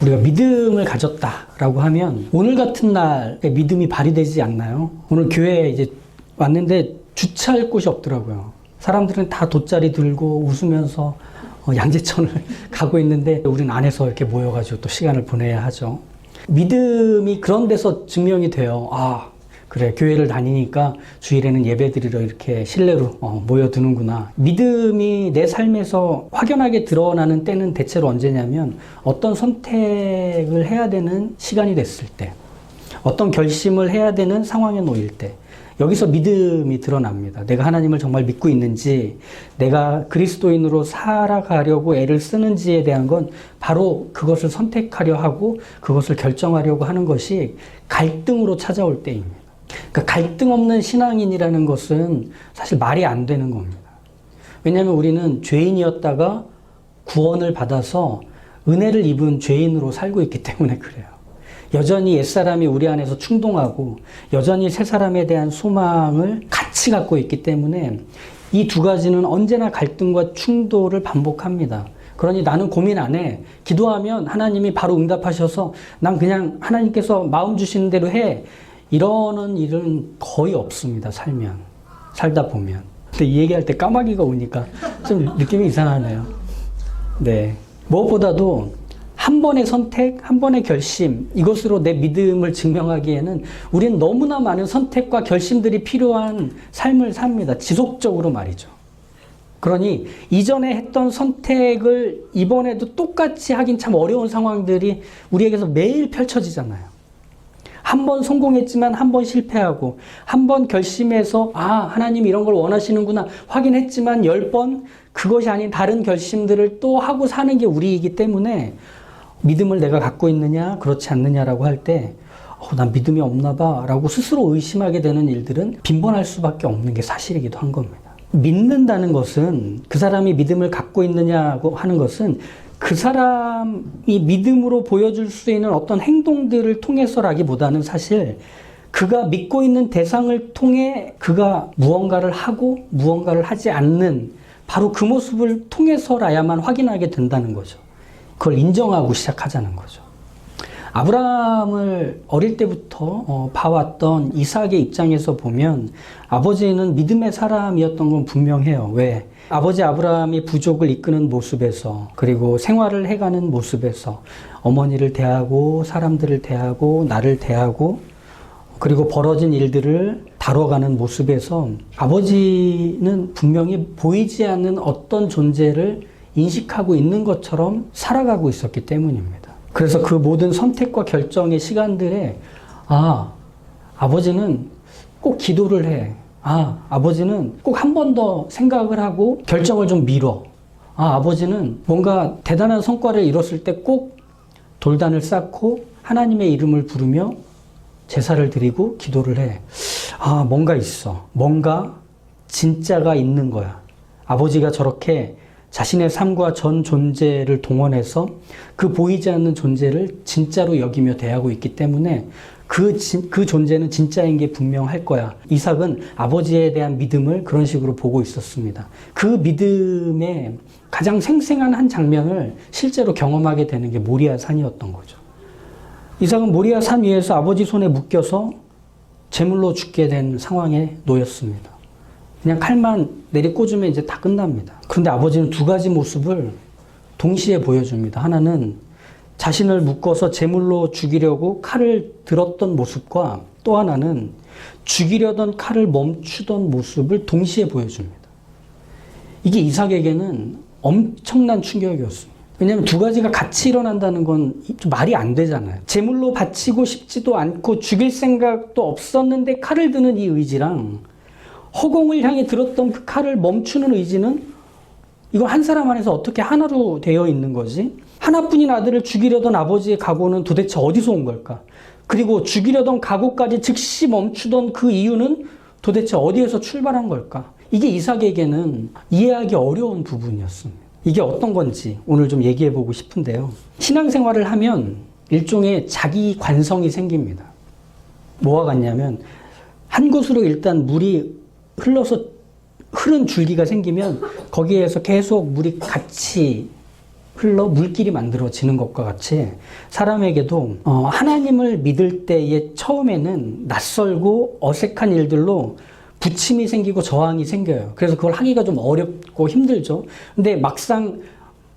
우리가 믿음을 가졌다라고 하면 오늘 같은 날에 믿음이 발휘되지 않나요? 오늘 교회에 이제 왔는데 주차할 곳이 없더라고요. 사람들은 다 돗자리 들고 웃으면서 양재천을 가고 있는데 우리는 안에서 이렇게 모여가지고 또 시간을 보내야 하죠. 믿음이 그런 데서 증명이 돼요. 아, 그래, 교회를 다니니까 주일에는 예배드리러 이렇게 실내로 모여드는구나. 믿음이 내 삶에서 확연하게 드러나는 때는 대체로 언제냐면 어떤 선택을 해야 되는 시간이 됐을 때, 어떤 결심을 해야 되는 상황에 놓일 때, 여기서 믿음이 드러납니다. 내가 하나님을 정말 믿고 있는지, 내가 그리스도인으로 살아가려고 애를 쓰는지에 대한 건 바로 그것을 선택하려 하고 그것을 결정하려고 하는 것이 갈등으로 찾아올 때입니다. 그러니까 갈등 없는 신앙인이라는 것은 사실 말이 안 되는 겁니다. 왜냐하면 우리는 죄인이었다가 구원을 받아서 은혜를 입은 죄인으로 살고 있기 때문에 그래요. 여전히 옛사람이 우리 안에서 충동하고 여전히 새사람에 대한 소망을 같이 갖고 있기 때문에 이 두 가지는 언제나 갈등과 충돌을 반복합니다. 그러니 나는 고민 안 해. 기도하면 하나님이 바로 응답하셔서 난 그냥 하나님께서 마음 주시는 대로 해. 이러는 일은 거의 없습니다. 살다 보면. 근데 이 얘기할 때 까마귀가 오니까 좀 느낌이 이상하네요. 네. 무엇보다도 한 번의 선택, 한 번의 결심, 이것으로 내 믿음을 증명하기에는 우리는 너무나 많은 선택과 결심들이 필요한 삶을 삽니다. 지속적으로 말이죠. 그러니 이전에 했던 선택을 이번에도 똑같이 하긴 참 어려운 상황들이 우리에게서 매일 펼쳐지잖아요. 한 번 성공했지만 한 번 실패하고, 한 번 결심해서 하나님이 이런 걸 원하시는구나 확인했지만 10번 그것이 아닌 다른 결심들을 또 하고 사는 게 우리이기 때문에 믿음을 내가 갖고 있느냐 그렇지 않느냐라고 할 때 난 믿음이 없나 봐 라고 스스로 의심하게 되는 일들은 빈번할 수밖에 없는 게 사실이기도 한 겁니다. 믿는다는 것은, 그 사람이 믿음을 갖고 있느냐고 하는 것은 그 사람이 믿음으로 보여줄 수 있는 어떤 행동들을 통해서라기보다는 사실 그가 믿고 있는 대상을 통해 그가 무언가를 하고 무언가를 하지 않는 바로 그 모습을 통해서라야만 확인하게 된다는 거죠. 그걸 인정하고 시작하자는 거죠. 아브라함을 어릴 때부터 봐왔던 이삭의 입장에서 보면 아버지는 믿음의 사람이었던 건 분명해요. 왜? 아버지 아브라함이 부족을 이끄는 모습에서, 그리고 생활을 해가는 모습에서 어머니를 대하고 사람들을 대하고 나를 대하고 그리고 벌어진 일들을 다뤄가는 모습에서 아버지는 분명히 보이지 않는 어떤 존재를 인식하고 있는 것처럼 살아가고 있었기 때문입니다. 그래서 그 모든 선택과 결정의 시간들에 아버지는 꼭 기도를 해. 아버지는 꼭 한 번 더 생각을 하고 결정을 좀 미뤄. 아버지는 뭔가 대단한 성과를 이뤘을 때 꼭 돌단을 쌓고 하나님의 이름을 부르며 제사를 드리고 기도를 해. 뭔가 있어. 뭔가 진짜가 있는 거야. 아버지가 저렇게 자신의 삶과 전 존재를 동원해서 그 보이지 않는 존재를 진짜로 여기며 대하고 있기 때문에 그 존재는 진짜인 게 분명할 거야. 이삭은 아버지에 대한 믿음을 그런 식으로 보고 있었습니다. 그 믿음의 가장 생생한 한 장면을 실제로 경험하게 되는 게 모리아 산이었던 거죠. 이삭은 모리아 산 위에서 아버지 손에 묶여서 제물로 죽게 된 상황에 놓였습니다. 그냥 칼만 내리꽂으면 이제 다 끝납니다. 그런데 아버지는 두 가지 모습을 동시에 보여줍니다. 하나는 자신을 묶어서 제물로 죽이려고 칼을 들었던 모습과 또 하나는 죽이려던 칼을 멈추던 모습을 동시에 보여줍니다. 이게 이삭에게는 엄청난 충격이었습니다. 왜냐하면 두 가지가 같이 일어난다는 건 좀 말이 안 되잖아요. 제물로 바치고 싶지도 않고 죽일 생각도 없었는데 칼을 드는 이 의지랑 허공을 향해 들었던 그 칼을 멈추는 의지는 이건 한 사람 안에서 어떻게 하나로 되어 있는 거지? 하나뿐인 아들을 죽이려던 아버지의 각오는 도대체 어디서 온 걸까? 그리고 죽이려던 각오까지 즉시 멈추던 그 이유는 도대체 어디에서 출발한 걸까? 이게 이삭에게는 이해하기 어려운 부분이었습니다. 이게 어떤 건지 오늘 좀 얘기해 보고 싶은데요. 신앙생활을 하면 일종의 자기 관성이 생깁니다. 뭐와 같냐면 한 곳으로 일단 물이 흘러서 흐른 줄기가 생기면 거기에서 계속 물이 같이 흘러 물길이 만들어지는 것과 같이 사람에게도 하나님을 믿을 때의 처음에는 낯설고 어색한 일들로 부침이 생기고 저항이 생겨요. 그래서 그걸 하기가 좀 어렵고 힘들죠. 근데 막상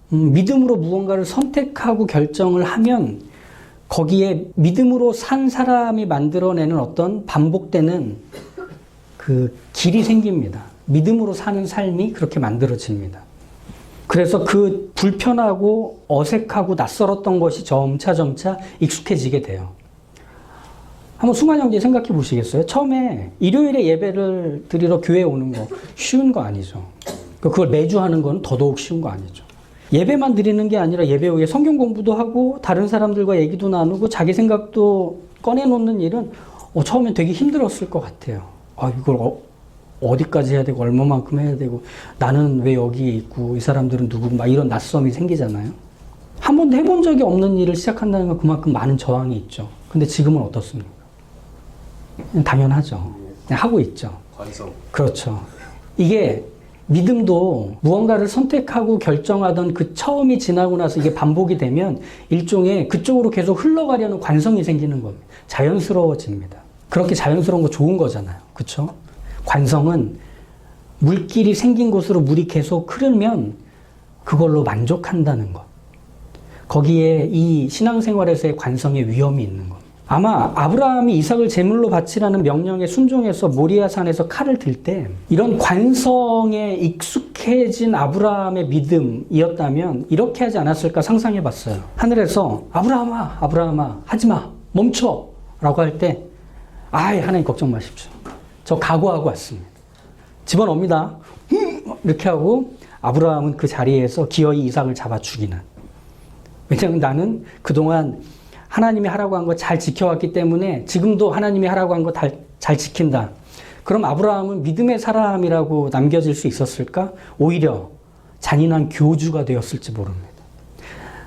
믿음으로 무언가를 선택하고 결정을 하면 거기에 믿음으로 산 사람이 만들어내는 어떤 반복되는 그 길이 생깁니다. 믿음으로 사는 삶이 그렇게 만들어집니다. 그래서 그 불편하고 어색하고 낯설었던 것이 점차 익숙해지게 돼요. 한번 승환 형제 생각해 보시겠어요? 처음에 일요일에 예배를 드리러 교회에 오는 거 쉬운 거 아니죠. 그걸 매주 하는 건 더더욱 쉬운 거 아니죠. 예배만 드리는 게 아니라 예배 후에 성경 공부도 하고 다른 사람들과 얘기도 나누고 자기 생각도 꺼내놓는 일은 처음엔 되게 힘들었을 것 같아요. 이걸 어디까지 해야 되고 얼마만큼 해야 되고 나는 왜 여기 있고 이 사람들은 누구고 막 이런 낯섦이 생기잖아요. 한 번도 해본 적이 없는 일을 시작한다는 건 그만큼 많은 저항이 있죠. 근데 지금은 어떻습니까? 당연하죠. 그냥 하고 있죠. 관성. 그렇죠. 이게 믿음도 무언가를 선택하고 결정하던 그 처음이 지나고 나서 이게 반복이 되면 일종의 그쪽으로 계속 흘러가려는 관성이 생기는 겁니다. 자연스러워집니다. 그렇게 자연스러운 거 좋은 거잖아요. 그렇죠? 관성은 물길이 생긴 곳으로 물이 계속 흐르면 그걸로 만족한다는 것. 거기에 이 신앙생활에서의 관성의 위험이 있는 것. 아마 아브라함이 이삭을 제물로 바치라는 명령에 순종해서 모리아 산에서 칼을 들 때 이런 관성에 익숙해진 아브라함의 믿음이었다면 이렇게 하지 않았을까 상상해 봤어요. 하늘에서 아브라함아 하지마 멈춰 라고 할 때 하나님 걱정 마십시오. 저 각오하고 왔습니다. 집어넣습니다. 이렇게 하고 아브라함은 그 자리에서 기어이 이삭을 잡아 죽이는. 왜냐하면 나는 그동안 하나님이 하라고 한 거 잘 지켜왔기 때문에 지금도 하나님이 하라고 한 거 잘 지킨다. 그럼 아브라함은 믿음의 사람이라고 남겨질 수 있었을까? 오히려 잔인한 교주가 되었을지 모릅니다.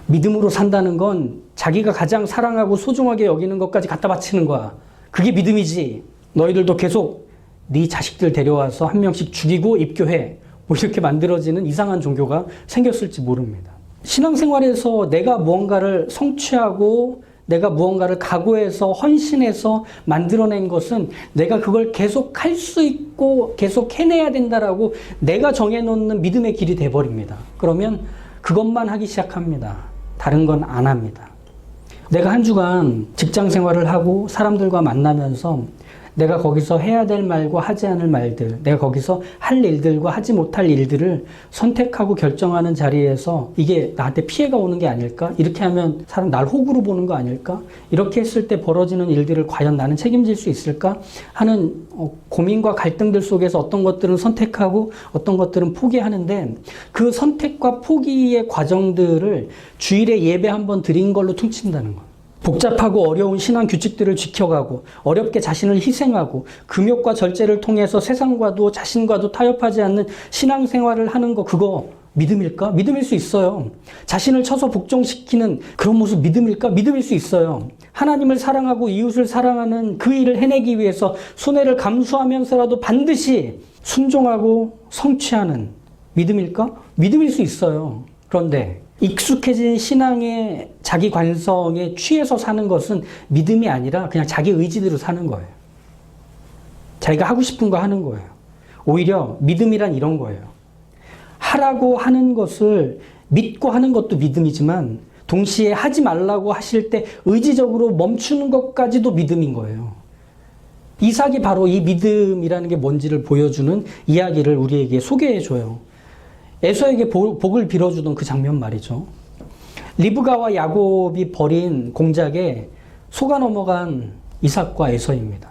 믿음으로 산다는 건 자기가 가장 사랑하고 소중하게 여기는 것까지 갖다 바치는 거야. 그게 믿음이지. 너희들도 계속 네 자식들 데려와서 한 명씩 죽이고 입교해. 뭐 이렇게 만들어지는 이상한 종교가 생겼을지 모릅니다. 신앙생활에서 내가 무언가를 성취하고 내가 무언가를 각오해서 헌신해서 만들어낸 것은 내가 그걸 계속 할 수 있고 계속 해내야 된다라고 내가 정해놓는 믿음의 길이 돼버립니다. 그러면 그것만 하기 시작합니다. 다른 건 안 합니다. 내가 한 주간 직장 생활을 하고 사람들과 만나면서 내가 거기서 해야 될 말과 하지 않을 말들, 내가 거기서 할 일들과 하지 못할 일들을 선택하고 결정하는 자리에서 이게 나한테 피해가 오는 게 아닐까? 이렇게 하면 사람 날 호구로 보는 거 아닐까? 이렇게 했을 때 벌어지는 일들을 과연 나는 책임질 수 있을까? 하는 고민과 갈등들 속에서 어떤 것들은 선택하고 어떤 것들은 포기하는데 그 선택과 포기의 과정들을 주일에 예배 한번 드린 걸로 퉁친다는 거. 복잡하고 어려운 신앙 규칙들을 지켜가고 어렵게 자신을 희생하고 금욕과 절제를 통해서 세상과도 자신과도 타협하지 않는 신앙생활을 하는 거 그거 믿음일까? 믿음일 수 있어요. 자신을 쳐서 복종시키는 그런 모습 믿음일까? 믿음일 수 있어요. 하나님을 사랑하고 이웃을 사랑하는 그 일을 해내기 위해서 손해를 감수하면서라도 반드시 순종하고 성취하는 믿음일까? 믿음일 수 있어요. 그런데 익숙해진 신앙의 자기 관성에 취해서 사는 것은 믿음이 아니라 그냥 자기 의지대로 사는 거예요. 자기가 하고 싶은 거 하는 거예요. 오히려 믿음이란 이런 거예요. 하라고 하는 것을 믿고 하는 것도 믿음이지만 동시에 하지 말라고 하실 때 의지적으로 멈추는 것까지도 믿음인 거예요. 이삭이 바로 이 믿음이라는 게 뭔지를 보여주는 이야기를 우리에게 소개해줘요. 에서에게 복을 빌어주던 그 장면 말이죠. 리브가와 야곱이 벌인 공작에 속아 넘어간 이삭과 에서입니다.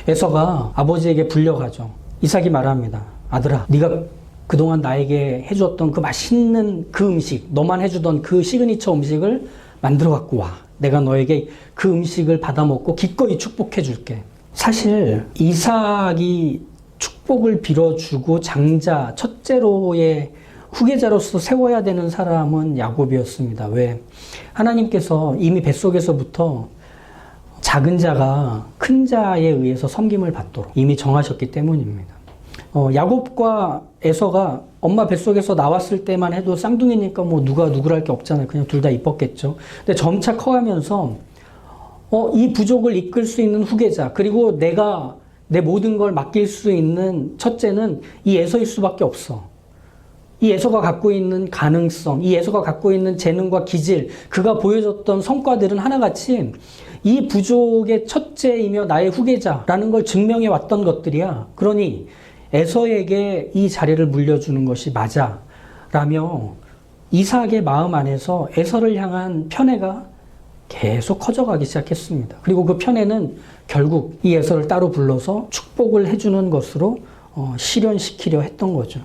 에서가 아버지에게 불려가죠. 이삭이 말합니다. 아들아, 네가 그동안 나에게 해주었던 그 맛있는 그 음식, 너만 해주던 그 시그니처 음식을 만들어 갖고 와. 내가 너에게 그 음식을 받아 먹고 기꺼이 축복해 줄게. 사실 이삭이 축복을 빌어주고 장자, 첫째로의 후계자로서 세워야 되는 사람은 야곱이었습니다. 왜? 하나님께서 이미 뱃속에서부터 작은 자가 큰 자에 의해서 섬김을 받도록 이미 정하셨기 때문입니다. 야곱과 에서가 엄마 뱃속에서 나왔을 때만 해도 쌍둥이니까 뭐 누가 누구랄 게 없잖아요. 그냥 둘 다 이뻤겠죠. 근데 점차 커가면서 이 부족을 이끌 수 있는 후계자, 그리고 내가 내 모든 걸 맡길 수 있는 첫째는 이 에서일 수밖에 없어. 이 에서가 갖고 있는 가능성, 이 에서가 갖고 있는 재능과 기질, 그가 보여줬던 성과들은 하나같이 이 부족의 첫째이며 나의 후계자라는 걸 증명해 왔던 것들이야. 그러니 에서에게 이 자리를 물려주는 것이 맞아 라며 이삭의 마음 안에서 에서를 향한 편애가 계속 커져가기 시작했습니다. 그리고 그 편애는 결국 이 에서를 따로 불러서 축복을 해주는 것으로 실현시키려 했던 거죠.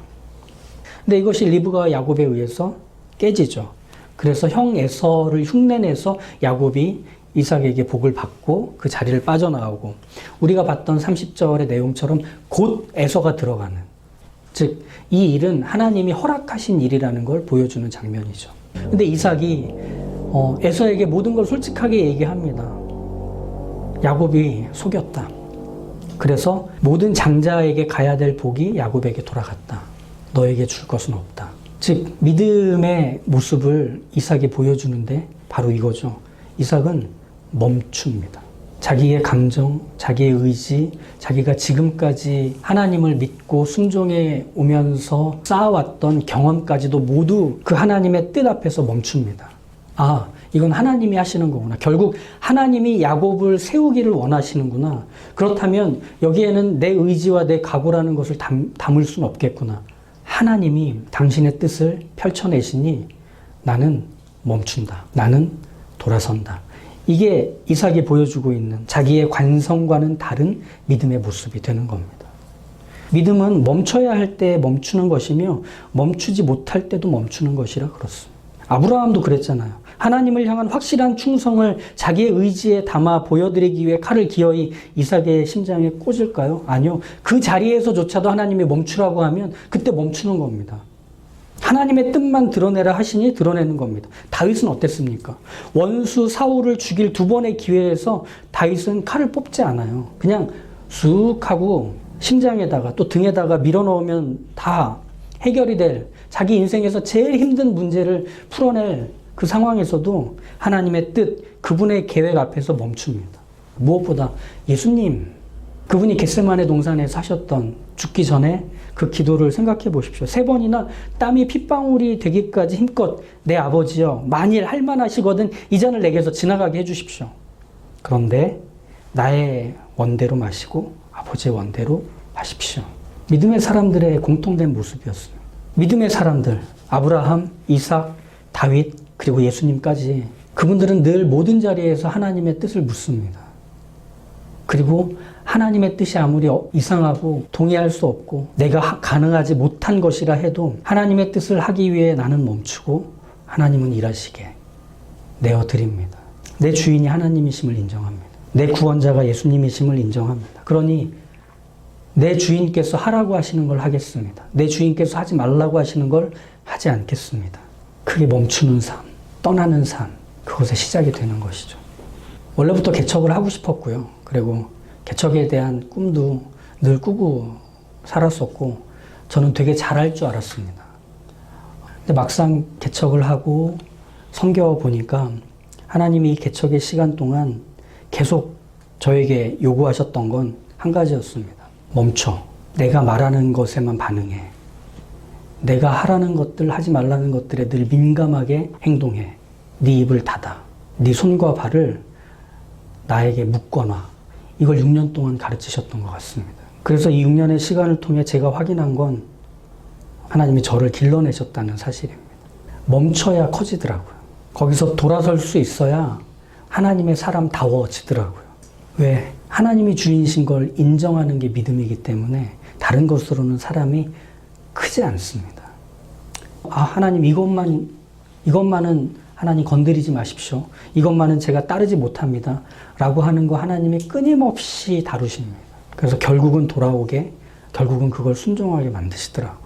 근데 이것이 리브가와 야곱에 의해서 깨지죠. 그래서 형 에서를 흉내내서 야곱이 이삭에게 복을 받고 그 자리를 빠져나오고, 우리가 봤던 30절의 내용처럼 곧 에서가 들어가는, 즉 이 일은 하나님이 허락하신 일이라는 걸 보여주는 장면이죠. 근데 이삭이 에서에게 모든 걸 솔직하게 얘기합니다. 야곱이 속였다. 그래서 모든 장자에게 가야 될 복이 야곱에게 돌아갔다. 너에게 줄 것은 없다. 즉 믿음의 모습을 이삭이 보여주는데 바로 이거죠. 이삭은 멈춥니다. 자기의 감정, 자기의 의지, 자기가 지금까지 하나님을 믿고 순종해 오면서 쌓아왔던 경험까지도 모두 그 하나님의 뜻 앞에서 멈춥니다. 아, 이건 하나님이 하시는 거구나. 결국 하나님이 야곱을 세우기를 원하시는구나. 그렇다면 여기에는 내 의지와 내 각오라는 것을 담을 수는 없겠구나. 하나님이 당신의 뜻을 펼쳐내시니 나는 멈춘다. 나는 돌아선다. 이게 이삭이 보여주고 있는 자기의 관성과는 다른 믿음의 모습이 되는 겁니다. 믿음은 멈춰야 할 때 멈추는 것이며 멈추지 못할 때도 멈추는 것이라 그렇습니다. 아브라함도 그랬잖아요. 하나님을 향한 확실한 충성을 자기의 의지에 담아 보여드리기 위해 칼을 기어이 이삭의 심장에 꽂을까요? 아니요. 그 자리에서조차도 하나님이 멈추라고 하면 그때 멈추는 겁니다. 하나님의 뜻만 드러내라 하시니 드러내는 겁니다. 다윗은 어땠습니까? 원수 사울을 죽일 두 번의 기회에서 다윗은 칼을 뽑지 않아요. 그냥 쑥 하고 심장에다가 또 등에다가 밀어넣으면 다 해결이 될, 자기 인생에서 제일 힘든 문제를 풀어낼 그 상황에서도 하나님의 뜻, 그분의 계획 앞에서 멈춥니다. 무엇보다 예수님, 그분이 겟세마네 동산에서 하셨던 죽기 전에 그 기도를 생각해 보십시오. 3번이나 땀이 핏방울이 되기까지 힘껏 내 아버지여, 만일 할만하시거든 이 잔을 내게서 지나가게 해주십시오. 그런데 나의 원대로 마시고 아버지의 원대로 하십시오. 믿음의 사람들의 공통된 모습이었습니다. 믿음의 사람들, 아브라함, 이삭, 다윗, 그리고 예수님까지, 그분들은 늘 모든 자리에서 하나님의 뜻을 묻습니다. 그리고 하나님의 뜻이 아무리 이상하고 동의할 수 없고 내가 가능하지 못한 것이라 해도 하나님의 뜻을 하기 위해 나는 멈추고 하나님은 일하시게 내어드립니다. 내 주인이 하나님이심을 인정합니다. 내 구원자가 예수님이심을 인정합니다. 그러니 내 주인께서 하라고 하시는 걸 하겠습니다. 내 주인께서 하지 말라고 하시는 걸 하지 않겠습니다. 그게 멈추는 삶, 떠나는 삶, 그것의 시작이 되는 것이죠. 원래부터 개척을 하고 싶었고요. 그리고 개척에 대한 꿈도 늘 꾸고 살았었고 저는 되게 잘할 줄 알았습니다. 근데 막상 개척을 하고 섬겨보니까 하나님이 이 개척의 시간 동안 계속 저에게 요구하셨던 건 한 가지였습니다. 멈춰. 내가 말하는 것에만 반응해. 내가 하라는 것들, 하지 말라는 것들에 늘 민감하게 행동해. 네 입을 닫아. 네 손과 발을 나에게 묶어놔. 이걸 6년 동안 가르치셨던 것 같습니다. 그래서 이 6년의 시간을 통해 제가 확인한 건 하나님이 저를 길러내셨다는 사실입니다. 멈춰야 커지더라고요. 거기서 돌아설 수 있어야 하나님의 사람다워지더라고요. 왜? 하나님이 주인이신 걸 인정하는 게 믿음이기 때문에 다른 것으로는 사람이 크지 않습니다. 아, 하나님 이것만은 하나님 건드리지 마십시오. 이것만은 제가 따르지 못합니다. 라고 하는 거 하나님이 끊임없이 다루십니다. 그래서 결국은 돌아오게, 결국은 그걸 순종하게 만드시더라고요.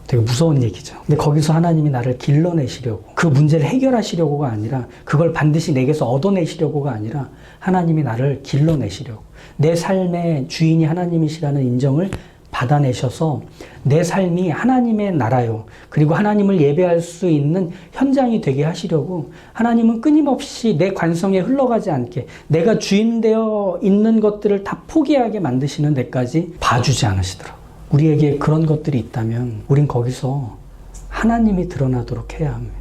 되게 무서운 얘기죠. 근데 거기서 하나님이 나를 길러내시려고, 그 문제를 해결하시려고가 아니라, 그걸 반드시 내게서 얻어내시려고가 아니라 하나님이 나를 길러내시려고, 내 삶의 주인이 하나님이시라는 인정을 받아내셔서 내 삶이 하나님의 나라요, 그리고 하나님을 예배할 수 있는 현장이 되게 하시려고 하나님은 끊임없이 내 관성에 흘러가지 않게, 내가 주인 되어 있는 것들을 다 포기하게 만드시는 데까지 봐주지 않으시더라고요. 우리에게 그런 것들이 있다면 우린 거기서 하나님이 드러나도록 해야 합니다.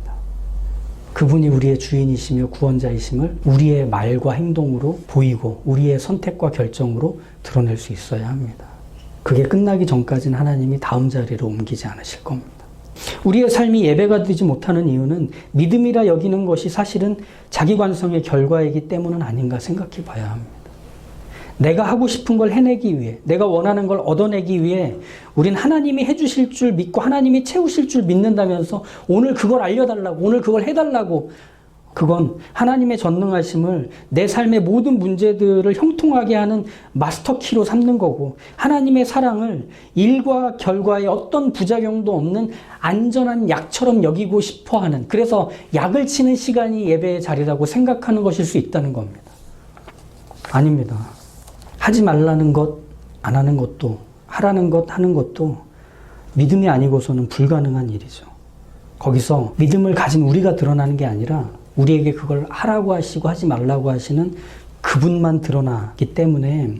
그분이 우리의 주인이시며 구원자이심을 우리의 말과 행동으로 보이고 우리의 선택과 결정으로 드러낼 수 있어야 합니다. 그게 끝나기 전까지는 하나님이 다음 자리로 옮기지 않으실 겁니다. 우리의 삶이 예배가 되지 못하는 이유는 믿음이라 여기는 것이 사실은 자기 관성의 결과이기 때문은 아닌가 생각해 봐야 합니다. 내가 하고 싶은 걸 해내기 위해, 내가 원하는 걸 얻어내기 위해 우린 하나님이 해주실 줄 믿고 하나님이 채우실 줄 믿는다면서 오늘 그걸 알려달라고, 오늘 그걸 해달라고, 그건 하나님의 전능하심을 내 삶의 모든 문제들을 형통하게 하는 마스터키로 삼는 거고, 하나님의 사랑을 일과 결과에 어떤 부작용도 없는 안전한 약처럼 여기고 싶어 하는, 그래서 약을 치는 시간이 예배의 자리라고 생각하는 것일 수 있다는 겁니다. 아닙니다. 하지 말라는 것, 안 하는 것도, 하라는 것, 하는 것도 믿음이 아니고서는 불가능한 일이죠. 거기서 믿음을 가진 우리가 드러나는 게 아니라 우리에게 그걸 하라고 하시고 하지 말라고 하시는 그분만 드러나기 때문에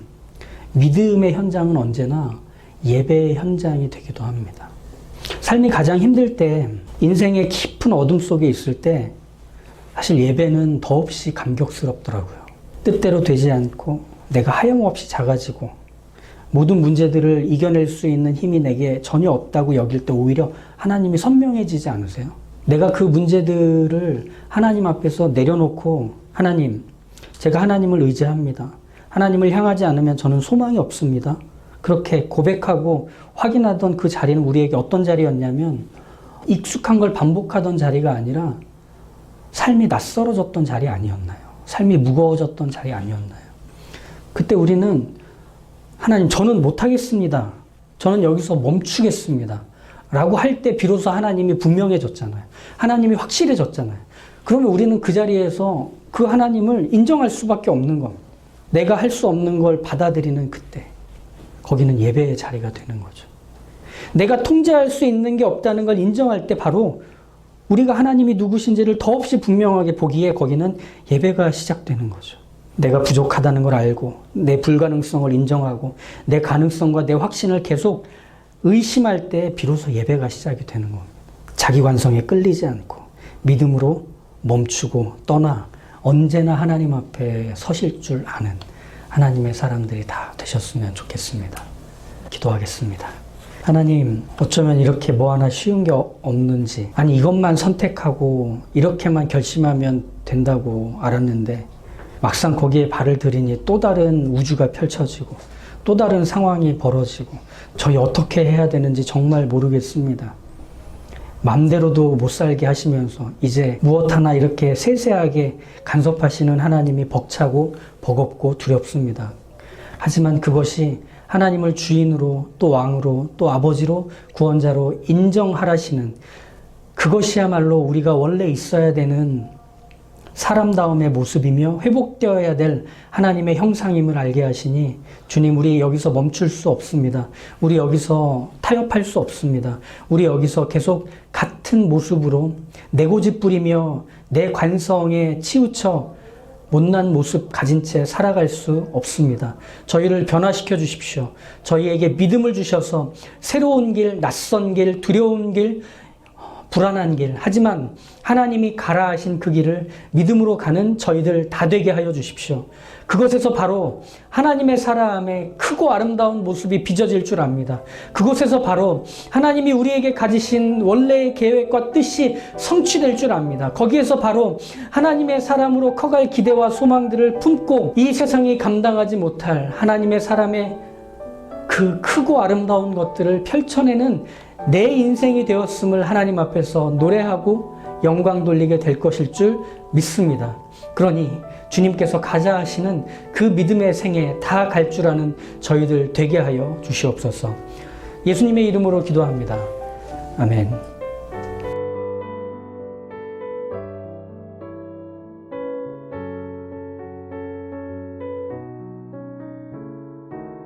믿음의 현장은 언제나 예배의 현장이 되기도 합니다. 삶이 가장 힘들 때, 인생의 깊은 어둠 속에 있을 때 사실 예배는 더없이 감격스럽더라고요. 뜻대로 되지 않고 내가 하염없이 작아지고 모든 문제들을 이겨낼 수 있는 힘이 내게 전혀 없다고 여길 때 오히려 하나님이 선명해지지 않으세요? 내가 그 문제들을 하나님 앞에서 내려놓고, 하나님, 제가 하나님을 의지합니다. 하나님을 향하지 않으면 저는 소망이 없습니다. 그렇게 고백하고 확인하던 그 자리는 우리에게 어떤 자리였냐면 익숙한 걸 반복하던 자리가 아니라 삶이 낯설어졌던 자리 아니었나요? 삶이 무거워졌던 자리 아니었나요? 그때 우리는 하나님, 저는 못하겠습니다. 저는 여기서 멈추겠습니다. 라고 할 때 비로소 하나님이 분명해졌잖아요. 하나님이 확실해졌잖아요. 그러면 우리는 그 자리에서 그 하나님을 인정할 수밖에 없는 겁니다. 내가 할 수 없는 걸 받아들이는 그때, 거기는 예배의 자리가 되는 거죠. 내가 통제할 수 있는 게 없다는 걸 인정할 때 바로 우리가 하나님이 누구신지를 더없이 분명하게 보기에 거기는 예배가 시작되는 거죠. 내가 부족하다는 걸 알고 내 불가능성을 인정하고 내 가능성과 내 확신을 계속 의심할 때 비로소 예배가 시작이 되는 겁니다. 자기 관성에 끌리지 않고 믿음으로 멈추고 떠나 언제나 하나님 앞에 서실 줄 아는 하나님의 사람들이 다 되셨으면 좋겠습니다. 기도하겠습니다. 하나님, 어쩌면 이렇게 뭐 하나 쉬운 게 없는지, 아니 이것만 선택하고 이렇게만 결심하면 된다고 알았는데 막상 거기에 발을 들이니 또 다른 우주가 펼쳐지고 또 다른 상황이 벌어지고 저희 어떻게 해야 되는지 정말 모르겠습니다. 맘대로도 못 살게 하시면서 이제 무엇 하나 이렇게 세세하게 간섭하시는 하나님이 벅차고 버겁고 두렵습니다. 하지만 그것이 하나님을 주인으로 또 왕으로 또 아버지로 구원자로 인정하라시는, 그것이야말로 우리가 원래 있어야 되는 사람다움의 모습이며 회복되어야 될 하나님의 형상임을 알게 하시니 주님, 우리 여기서 멈출 수 없습니다. 우리 여기서 타협할 수 없습니다. 우리 여기서 계속 같은 모습으로 내 고집 부리며 내 관성에 치우쳐 못난 모습 가진 채 살아갈 수 없습니다. 저희를 변화시켜 주십시오. 저희에게 믿음을 주셔서 새로운 길, 낯선 길, 두려운 길, 불안한 길, 하지만 하나님이 가라 하신 그 길을 믿음으로 가는 저희들 다 되게 하여 주십시오. 그것에서 바로 하나님의 사람의 크고 아름다운 모습이 빚어질 줄 압니다. 그곳에서 바로 하나님이 우리에게 가지신 원래의 계획과 뜻이 성취될 줄 압니다. 거기에서 바로 하나님의 사람으로 커갈 기대와 소망들을 품고 이 세상이 감당하지 못할 하나님의 사람의 그 크고 아름다운 것들을 펼쳐내는 내 인생이 되었음을 하나님 앞에서 노래하고 영광 돌리게 될 것일 줄 믿습니다. 그러니 주님께서 가자 하시는 그 믿음의 생에 다 갈 줄 아는 저희들 되게 하여 주시옵소서. 예수님의 이름으로 기도합니다. 아멘.